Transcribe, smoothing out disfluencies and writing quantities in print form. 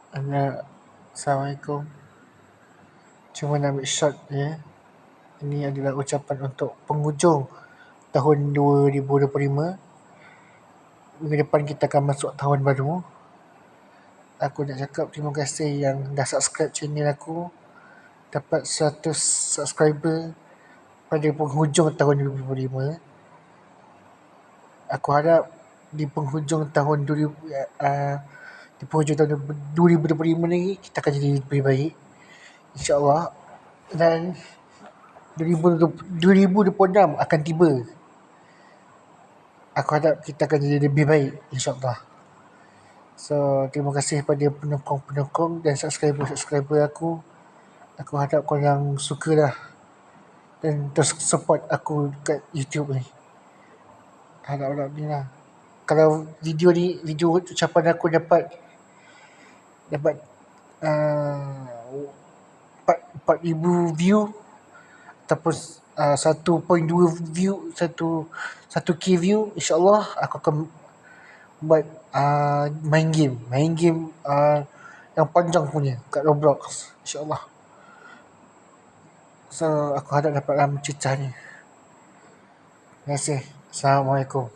Assalamualaikum. Cuma nak ambil shot je. Ini adalah ucapan untuk penghujung tahun 2025. Minggu depan kita akan masuk tahun baru. Aku nak cakap terima kasih yang dah subscribe channel aku. Dapat 100 subscriber pada penghujung tahun 2025. Aku harap di penghujung tahun 2025 ni kita akan jadi lebih baik, InsyaAllah. Dan 2026 akan tiba. Aku harap kita akan jadi lebih baik, InsyaAllah. So, terima kasih pada penokong-penokong dan subscriber-subscriber aku. Aku harap korang sukalah dan terus support aku kat YouTube ni. Harap-harap ni lah. Kalau video ucapan aku dapat 4,000 view ataupun 1.2 view, 1k view, InsyaAllah aku akan buat main game yang panjang punya kat Roblox, InsyaAllah. So aku harap dapatlah mencecahnya. Terima kasih. Assalamualaikum.